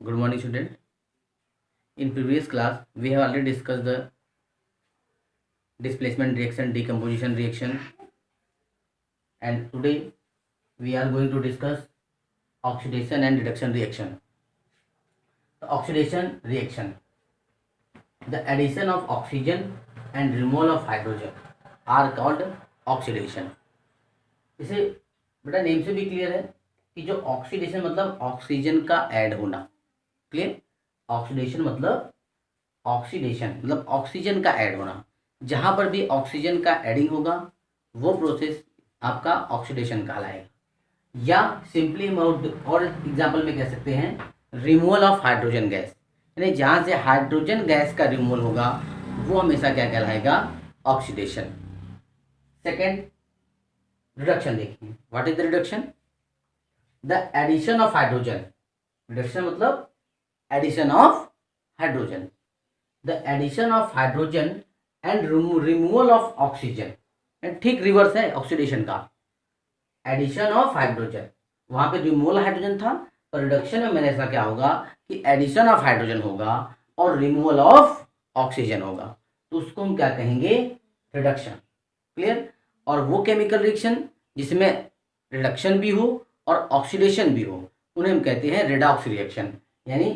Good morning, student. In previous class, we have already discussed the displacement reaction, decomposition reaction, and today we are going to discuss oxidation and reduction reaction. The oxidation reaction, the addition of oxygen and removal of hydrogen are called oxidation. इसे बेटा name से भी clear है कि जो oxidation मतलब oxygen का add होना। क्लियर? ऑक्सीडेशन मतलब ऑक्सीजन का ऐड होना। जहां पर भी ऑक्सीजन का एडिंग होगा वो प्रोसेस आपका ऑक्सीडेशन कहलाएगा, या सिंपली और एग्जांपल में कह सकते हैं रिमूवल ऑफ हाइड्रोजन गैस, यानी जहां से हाइड्रोजन गैस का रिमूवल होगा वो हमेशा क्या कहलाएगा? ऑक्सीडेशन। सेकेंड, रिडक्शन देखिए। What is the reduction? The addition of hydrogen. Reduction मतलब addition of hydrogen, the addition of hydrogen and removal of oxygen. ठीक रिवर्स है ऑक्सीडेशन का। एडिशन ऑफ हाइड्रोजन, वहां पे रिमूवल हाइड्रोजन था, और रिडक्शन में मैंने ऐसा क्या होगा कि एडिशन ऑफ हाइड्रोजन होगा और रिमूवल ऑफ ऑक्सीजन होगा, तो उसको हम क्या कहेंगे? रिडक्शन। क्लियर? और वो केमिकल रिएक्शन जिसमें रिडक्शन भी हो और ऑक्सीडेशन भी हो उन्हें हम कहते हैं रेडॉक्स रिएक्शन। यानी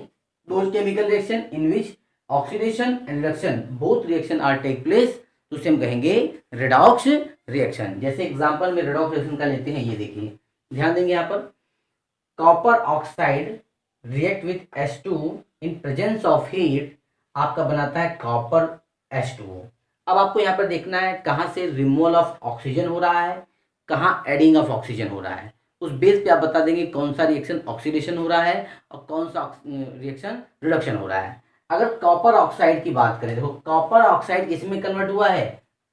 those chemical reaction in which oxidation and reduction both reaction are take place, तो उसे हम कहेंगे रेडॉक्स रिएक्शन। जैसे एग्जांपल में रेडॉक्स रिएक्शन का लेते हैं, ये देखिए, ध्यान देंगे यहाँ पर। Copper oxide react with H2 in presence of heat, आपका बनाता है कॉपर H2O। अब आपको यहाँ पर देखना है कहाँ से रिमूवल ऑफ ऑक्सीजन हो रहा है, कहाँ एडिंग ऑफ ऑक्सीजन हो रहा है। उस बेस पे आप बता देंगे कौन सा रिएक्शन ऑक्सीडेशन हो रहा है और कौन सा रिएक्शन रिडक्शन हो रहा है। अगर कॉपर ऑक्साइड की बात करें, देखो कॉपर ऑक्साइड किस में कन्वर्ट हुआ है?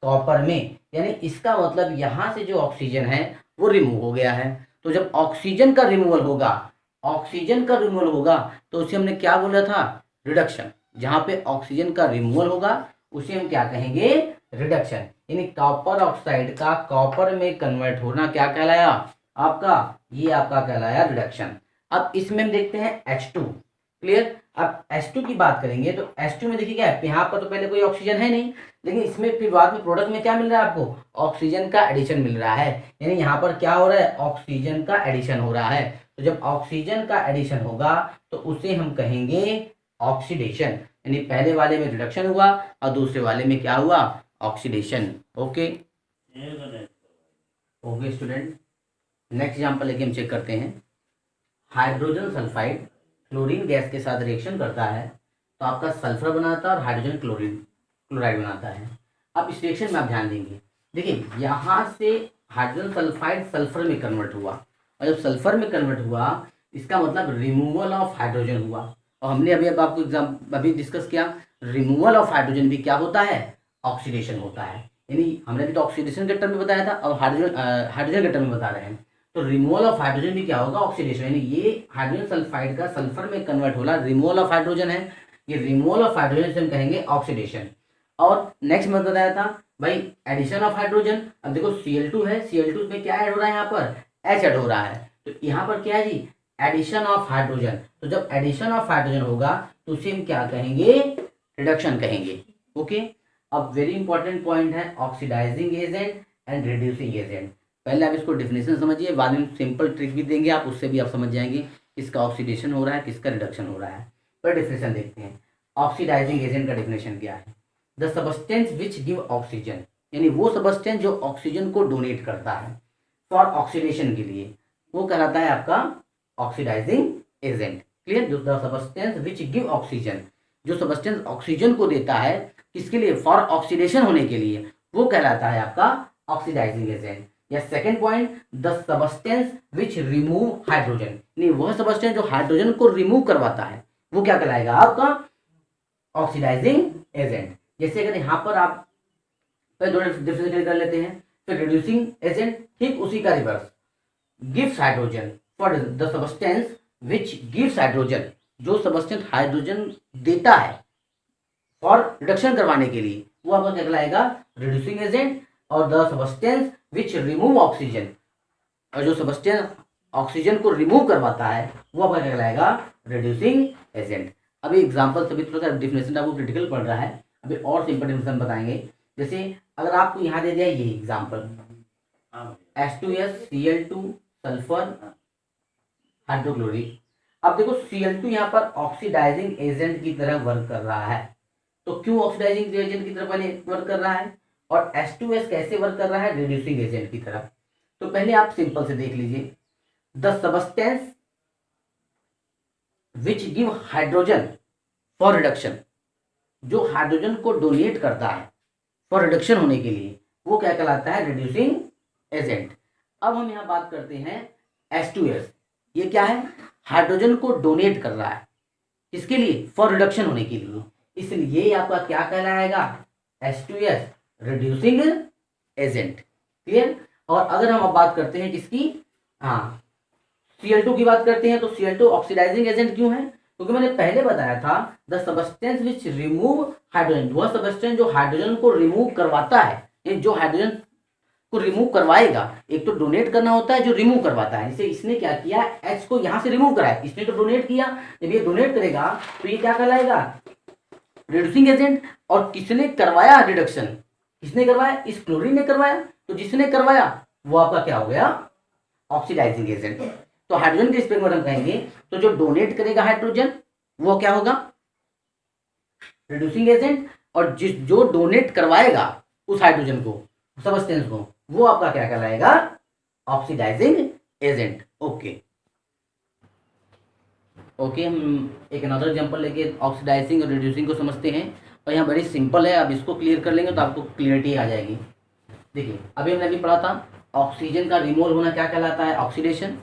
कॉपर में, यानी इसका मतलब यहाँ से जो ऑक्सीजन है वो रिमूव हो गया है। तो जब ऑक्सीजन का रिमूवल होगा तो उसे हमने क्या बोला था? रिडक्शन। जहाँ पे ऑक्सीजन का रिमूवल होगा उसे हम क्या कहेंगे? रिडक्शन। यानी कॉपर ऑक्साइड का कॉपर में कन्वर्ट होना क्या कहलाया आपका? ये आपका कहलाया रिडक्शन। अब इसमें हम देखते हैं H2। क्लियर? अब H2 की बात करेंगे तो H2 में देखिए क्या है, यहाँ पर तो पहले कोई ऑक्सीजन है नहीं, लेकिन इसमें फिर बाद में प्रोडक्ट में क्या मिल रहा है आपको? ऑक्सीजन का एडिशन मिल रहा है। यानी यहाँ पर क्या हो रहा है? ऑक्सीजन का एडिशन हो रहा है। तो जब ऑक्सीजन का एडिशन होगा तो उसे हम कहेंगे ऑक्सीडेशन। यानी पहले वाले में रिडक्शन हुआ और दूसरे वाले में क्या हुआ? Oxidation. Okay okay student, next example लेके हम चेक करते हैं। हाइड्रोजन सल्फाइड क्लोरीन गैस के साथ रिएक्शन करता है तो आपका सल्फर बनाता है और हाइड्रोजन क्लोराइड बनाता है। अब इस रिएक्शन में आप ध्यान देंगे, देखिए यहाँ से हाइड्रोजन सल्फाइड सल्फर में कन्वर्ट हुआ, और जब सल्फर में कन्वर्ट हुआ इसका मतलब रिमूवल ऑफ हाइड्रोजन हुआ। और हमने अभी अब आपको अभी डिस्कस किया, रिमूवल ऑफ हाइड्रोजन भी क्या होता है? ऑक्सीडेशन होता है। यानी हमने अभी तो ऑक्सीडेशन के टर्म में बताया था, और हाइड्रोजन के टर्म में बता रहे हैं। तो रिमूवल ऑफ हाइड्रोजन भी क्या होगा? ऑक्सीडेशन। यानी ये हाइड्रोजन सल्फाइड का सल्फर में कन्वर्ट होला, रिमूवल ऑफ हाइड्रोजन है, ये रिमूवल ऑफ हाइड्रोजन से हम कहेंगे ऑक्सीडेशन। और नेक्स्ट मैं बताया था भाई एडिशन ऑफ हाइड्रोजन। अब देखो Cl2 है, Cl2 में क्या ऐड हो रहा है? यहाँ पर H ऐड हो रहा है, तो यहाँ पर क्या है जी? Addition of hydrogen. तो जब एडिशन ऑफ हाइड्रोजन होगा तो उसे हम क्या कहेंगे? रिडक्शन कहेंगे। ओके, अब वेरी इंपॉर्टेंट पॉइंट है oxidising agent and reducing agent. पहले आप इसको डिफिनेशन समझिए, बाद में सिंपल ट्रिक भी देंगे आप, उससे भी आप समझ जाएंगे किसका ऑक्सीडेशन हो रहा है किसका रिडक्शन हो रहा है। पर डिफिनेशन देखते हैं। ऑक्सीडाइजिंग एजेंट का डिफिनेशन क्या है? The substance which give oxygen, यानी वो सबस्टेंस जो ऑक्सीजन को डोनेट करता है फॉर ऑक्सीडेशन के लिए, वो कहलाता है आपका ऑक्सीडाइजिंग एजेंट। क्लियर? जो the substance which give oxygen, जो सबस्टेंस ऑक्सीजन को देता है किसके लिए? फॉर ऑक्सीडेशन होने के लिए, वो कहलाता है आपका ऑक्सीडाइजिंग एजेंट। या second point, the substance which remove hydrogen, नहीं वह सबस्टेंस जो हाइड्रोजन को रिमूव करवाता है वो क्या कहलाएगा? आपका ऑक्सीडाइजिंग एजेंट। जैसे अगर यहाँ पर आप दो डिफरेंशिएट कर लेते हैं, फिर रिड्यूसिंग एजेंट ठीक उसी का reverse, gives hydrogen for the substance which gives hydrogen, जो सबस्टेंस हाइड्रोजन देता है फॉर रिडक्शन करवाने के लिए, वो आपका क्या कहलाएगा? Reducing agent. और the substance which remove oxygen, और जो सबस्टेंस ऑक्सीजन को रिमूव करवाता है वो आपका क्या कहलाएगा? Reducing agent. अभी एग्जांपल सभी थोड़ा सा डिफिनेशन आपको क्रिटिकल पड़ रहा है, अभी और सिंपल डिफिनेशन बताएंगे। जैसे अगर आपको यहाँ दे दिया ये एग्जांपल H2SCl2 सल्फर हाइड्रोक्लोरिक। अब देखो Cl2 यहाँ पर ऑक्सीडाइजिंग एजेंट की तरह वर्क कर रहा है, तो क्यों ऑक्सीडाइजिंग एजेंट की तरह पहले वर्क कर रहा है, और H2S कैसे वर्क कर रहा है, रिड्यूसिंग एजेंट की तरह। तो पहले आप सिंपल से देख लीजिए, the substance which give hydrogen for reduction, जो हाइड्रोजन को डोनेट करता है फॉर रिडक्शन होने के लिए, वो क्या कहलाता है, रिड्यूसिंग एजेंट। अब हम यहाँ बात करते हैं H2S, ये क्या है, हाइड्रोजन को डोनेट कर रहा है, किसके लिए, फॉर रिडक्शन होने के लिए, इसलिए ये आपका क्या कहलाएगा, H2S रिड्यूसिंग एजेंट। क्लियर। और अगर हम अब बात करते हैं किसकी, हाँ Cl2 की बात करते हैं, तो Cl2 ऑक्सीडाइजिंग एजेंट क्यों है, क्योंकि मैंने पहले बताया था the substance which remove hydrogen, वह सबस्टेंस जो हाइड्रोजन को रिमूव करवाता है, जो हाइड्रोजन को रिमूव करवाएगा, एक तो डोनेट करना होता है जो रिमूव करवाता है, जैसे इसने क्या किया, H को यहां से रिमूव कराया, इसने तो डोनेट किया, जब ये डोनेट करेगा तो ये क्या कहलाएगा, रिड्यूसिंग एजेंट। और किसने करवाया रिडक्शन, किसने करवाया, इस क्लोरीन ने करवाया, तो जिसने करवाया वो आपका क्या हो गया, ऑक्सीडाइजिंग एजेंट। तो हाइड्रोजन के रिस्पेक्ट में हम कहेंगे तो जो डोनेट करेगा हाइड्रोजन वो क्या होगा, रिड्यूसिंग एजेंट, और जो डोनेट करवाएगा उस हाइड्रोजन को, सबस्टेंस को, वो आपका क्या कहलाएगा, ऑक्सीडाइजिंग एजेंट। ओके ओके, हम एक अनदर एग्जांपल लेके ऑक्सीडाइजिंग और रिड्यूसिंग को समझते हैं, और यहाँ बड़ी सिंपल है, अब इसको क्लियर कर लेंगे तो आपको क्लियरिटी आ जाएगी। देखिए अभी हमने अभी पढ़ा था ऑक्सीजन का रिमूवल होना क्या कहलाता है, ऑक्सीडेशन,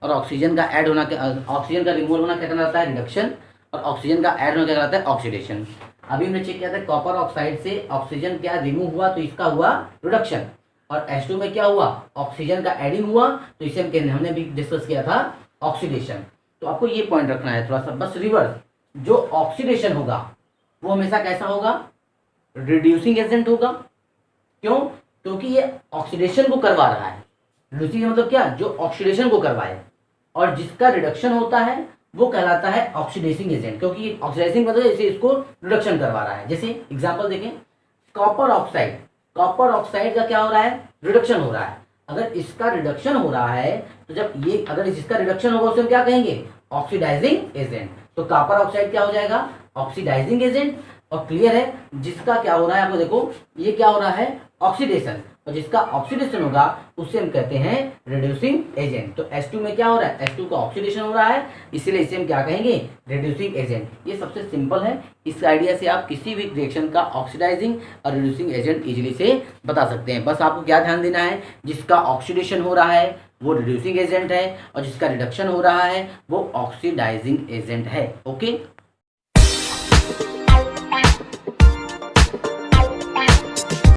और ऑक्सीजन का ऐड होना, ऑक्सीजन का रिमूवल होना क्या कहलाता है, रिडक्शन, और ऑक्सीजन का ऐड होना क्या कहलाता है, ऑक्सीडेशन। अभी हमने चेक किया था कॉपर ऑक्साइड से ऑक्सीजन क्या रिमूव हुआ, तो इसका हुआ रिडक्शन, और H2 में क्या हुआ, ऑक्सीजन का एडिंग हुआ, तो इसे हमने भी डिस्कस किया था ऑक्सीडेशन। तो आपको ये पॉइंट रखना है थोड़ा सा, बस रिवर्स, जो ऑक्सीडेशन होगा वो हमेशा कैसा होगा, रिड्यूसिंग एजेंट होगा। क्यों, क्योंकि ये ऑक्सीडेशन को करवा रहा है, रिड्यूसिंग का मतलब क्या, जो ऑक्सीडेशन को करवाए, और जिसका रिडक्शन होता है वो कहलाता है ऑक्सीडाइजिंग एजेंट, क्योंकि ऑक्सीडाइजिंग मतलब इसे इसको रिडक्शन करवा रहा है। जैसे एग्जांपल देखें, कॉपर ऑक्साइड, कॉपर ऑक्साइड का क्या हो रहा है, रिडक्शन हो रहा है। अगर इसका रिडक्शन हो रहा है तो जब ये, अगर इसका रिडक्शन होगा उसे हम क्या कहेंगे, ऑक्सीडाइजिंग एजेंट। तो कॉपर ऑक्साइड क्या हो जाएगा, ऑक्सीडाइजिंग एजेंट। और क्लियर है, जिसका क्या हो रहा है, आपको देखो ये क्या हो रहा है, ऑक्सीडेशन, और जिसका ऑक्सीडेशन होगा उसे हम कहते हैं रिड्यूसिंग एजेंट। तो H2 में क्या हो रहा है, H2 का ऑक्सीडेशन हो रहा है, इसीलिए इसे हम क्या कहेंगे, रिड्यूसिंग एजेंट। ये सबसे सिंपल है, इस आइडिया से आप किसी भी रिएक्शन का ऑक्सीडाइजिंग और रिड्यूसिंग एजेंट इजीली से बता सकते हैं। बस आपको क्या ध्यान देना है, जिसका ऑक्सीडेशन हो रहा है वो रिड्यूसिंग एजेंट है, और जिसका रिडक्शन हो रहा है वो ऑक्सीडाइजिंग एजेंट है। ओके।